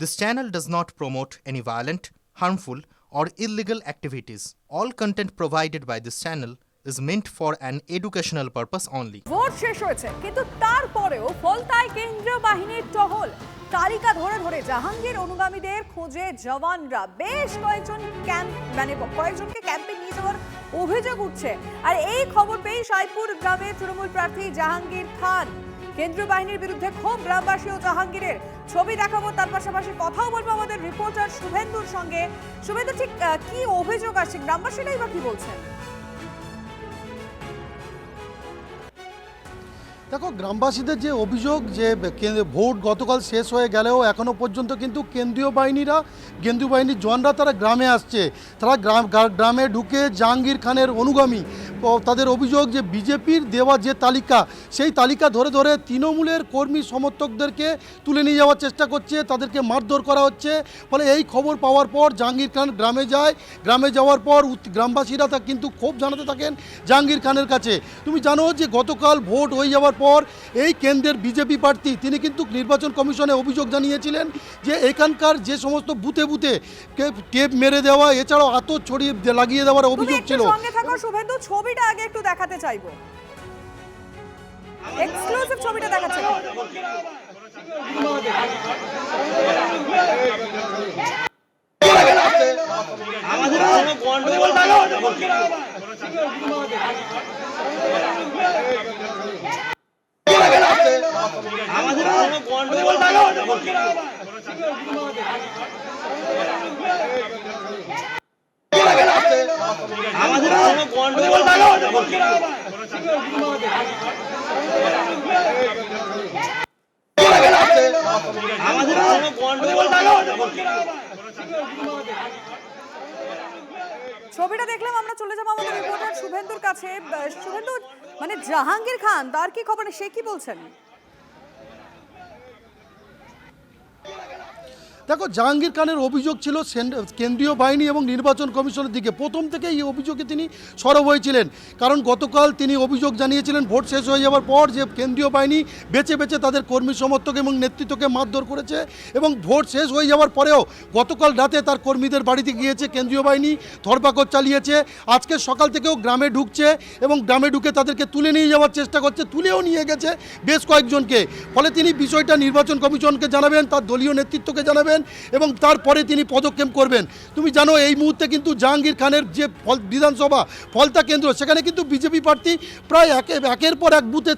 This channel does not promote any violent, harmful, or illegal activities. All content provided by this channel is meant for an educational purpose only. Vote শেষ হয়েছে কিন্তু তারপরেও ফলতায় কেন্দ্রীয় বাহিনীর টহল তালিকা ধরে ধরে জাহাঙ্গীর অনুগামীদের খোঁজে জওয়ানরা বেশ কয়েকজনকে ক্যাম্পে নিয়ে যাওয়ার অভিযোগ উঠছে। আর এই খবর পেয়ে সাইপুর গ্রামের তৃণমূল প্রার্থী জাহাঙ্গীর খান কেন্দ্রীয় বাহিনীর বিরুদ্ধে ক্ষোভ গ্রামবাসী ও জাহাঙ্গীরের। ছবি দেখাবো, তার পাশাপাশি কথাও বলবো আমাদের রিপোর্টার শুভেন্দুর সঙ্গে। শুভেন্দু, ঠিক কি অভিযোগ আসছে, গ্রামবাসীরাই বা কি বলছেন? দেখো, গ্রামবাসীদের যে অভিযোগ যে ভোট গতকাল শেষ হয়ে গেলেও এখনও পর্যন্ত কিন্তু কেন্দ্রীয় বাহিনীর জওয়ানরা তারা গ্রামে আসছে। তারা গ্রামে ঢুকে জাহাঙ্গীর খানের অনুগামী, তাদের অভিযোগ যে বিজেপির দেওয়া যে তালিকা, সেই তালিকা ধরে ধরে তৃণমূলের কর্মী সমর্থকদেরকে তুলে নিয়ে যাওয়ার চেষ্টা করছে, তাদেরকে মারধর করা হচ্ছে। ফলে এই খবর পাওয়ার পর জাহাঙ্গীর খান গ্রামে যায়। গ্রামে যাওয়ার পর গ্রামবাসীরা তা কিন্তু ক্ষোভ জানাতে থাকেন জাহাঙ্গীর খানের কাছে। তুমি জানো যে গতকাল ভোট হয়ে যাওয়ার পর এই কেন্দ্রের বিজেপি প্রার্থী তিনি কিন্তু নির্বাচন কমিশনে অভিযোগ জানিয়েছিলেন যে এখানকার যে সমস্ত বুথে বুথে টেপ মেরে দেওয়া, এছাড়াও আতর ছড়িয়ে লাগিয়ে দেওয়ার অভিযোগ ছিল। সঙ্গে থাকো শুভেন্দু, ছবিটা আগে একটু দেখাতে চাইবো, এক্সক্লুসিভ ছবিটা দেখাচ্ছি। আমাদের গন্ডগোল আমাদের গন্ডগোল আমাদের গন্ডগোল আমাদের গন্ডগোল ছবিটা দেখলাম, আমরা চলে যাবো আমাদের রিপোর্টার শুভেন্দুর কাছে। শুভেন্দু, মানে জাহাঙ্গীর খান তার কি খবর, সে কি বলছেন? দেখো, জাহাঙ্গীর খানের অভিযোগ ছিল কেন্দ্রীয় বাহিনী এবং নির্বাচন কমিশনের দিকে। প্রথম থেকে এই অভিযোগে তিনি সরব হয়েছিলেন, কারণ গতকাল তিনি অভিযোগ জানিয়েছিলেন ভোট শেষ হয়ে যাওয়ার পর যে কেন্দ্রীয় বাহিনী বেছে বেছে তাদের কর্মী সমর্থক এবং নেতৃত্বকে মারধর করেছে। এবং ভোট শেষ হয়ে যাওয়ার পরেও গতকাল রাতে তার কর্মীদের বাড়িতে গিয়েছে কেন্দ্রীয় বাহিনী, ধরপাকড় চালিয়েছে। আজকে সকাল থেকেও গ্রামে ঢুকছে এবং গ্রামে ঢুকে তাদেরকে তুলে নিয়ে যাওয়ার চেষ্টা করছে, তুলেও নিয়ে গেছে বেশ কয়েকজনকে। ফলে তিনি বিষয়টা নির্বাচন কমিশনকে জানাবেন, তার দলীয় নেতৃত্বকে জানাবেন এবং তারপরে তিনি পদক্ষেপ করবেন। তুমি জানো এই মুহূর্তে কিন্তু জাহাঙ্গীর খানের যে বিধানসভা ফলতা কেন্দ্র, সেখানে কিন্তু বিজেপি প্রার্থী প্রায় একের পর এক বুথে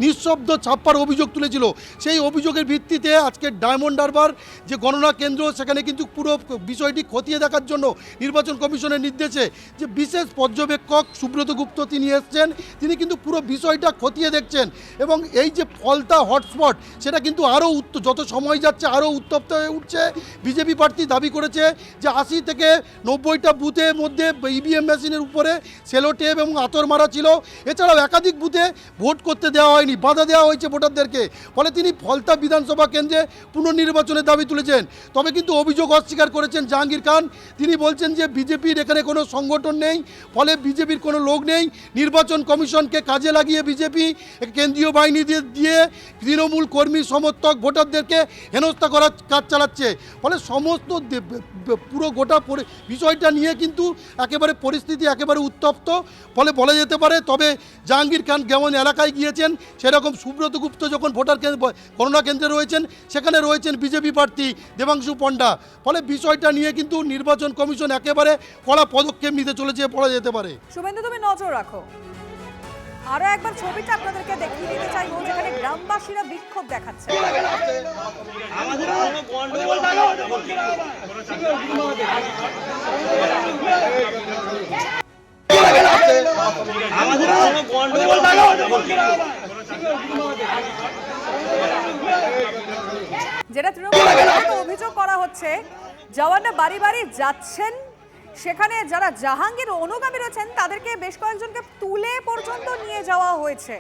নিঃশব্দ ছাপ্পার অভিযোগ তুলেছিল। সেই অভিযোগের ভিত্তিতে আজকে ডায়মন্ড হারবার যে গণনা কেন্দ্র, সেখানে কিন্তু পুরো বিষয়টি খতিয়ে দেখার জন্য নির্বাচন কমিশনের নির্দেশে যে বিশেষ পর্যবেক্ষক সুব্রত গুপ্ত তিনি এসছেন, তিনি কিন্তু পুরো বিষয়টা খতিয়ে দেখছেন। এবং এই যে ফলতা হটস্পট, সেটা কিন্তু আরও যত সময় যাচ্ছে আরও উত্তপ্ত হয়ে উঠছে। বিজেপি প্রার্থী দাবি করেছে যে 80 থেকে 90টা বুথের মধ্যে ইভিএম মেশিনের উপরে সেলো টেপ এবং আতর মারা ছিল। এছাড়াও একাধিক বুথে ভোট করতে দেওয়া হয়নি, বাধা দেওয়া হয়েছে ভোটারদেরকে। ফলে তিনি ফলতা বিধানসভা কেন্দ্রে পুনর্নির্বাচনের দাবি তুলেছেন। তবে কিন্তু অভিযোগ অস্বীকার করেছেন জাহাঙ্গীর খান। তিনি বলছেন যে বিজেপির এখানে কোনো সংগঠন নেই, ফলে বিজেপির কোনো লোক নেই। নির্বাচন কমিশনকে কাজে লাগিয়ে বিজেপি কেন্দ্রীয় বাহিনী দিয়ে তৃণমূল কর্মী সমর্থক ভোটারদেরকে হেনস্থা করার কাজ চালাচ্ছে। ফলে সমস্ত পুরো গোটা বিষয়টা নিয়ে কিন্তু একেবারে পরিস্থিতি একেবারে উত্তপ্ত ফলে বলা যেতে পারে। তবে জাহাঙ্গীর খান যেমন এলাকায় গিয়েছেন, সেরকম সুব্রত গুপ্ত যখন ভোটার গণনা কেন্দ্রে রয়েছেন, সেখানে রয়েছেন বিজেপি প্রার্থী দেবাংশু পণ্ডা। ফলে বিষয়টা নিয়ে কিন্তু নির্বাচন কমিশন একেবারে কড়া পদক্ষেপ নিতে চলেছে বলা যেতে পারে। শুভেন্দু, তুমি নজর রাখো। আরো একবার ছবিটা আপনাদেরকে দেখিয়ে দিতে চাইবো, যেখানে গ্রামবাসীরা বিক্ষোভ দেখাচ্ছে। আমাদের গন্ডগোল আমাদের গন্ডগোল যেটা তৃণমূল অভিযোগ করা হচ্ছে, জওয়ানরা বাড়ি বাড়ি যাচ্ছেন, সেখানে যারা জাহাঙ্গীর অনুগামী রয়েছেন তাদেরকে বেশ কয়েকজনকে তুলে পর্যন্ত নিয়ে যাওয়া হয়েছে।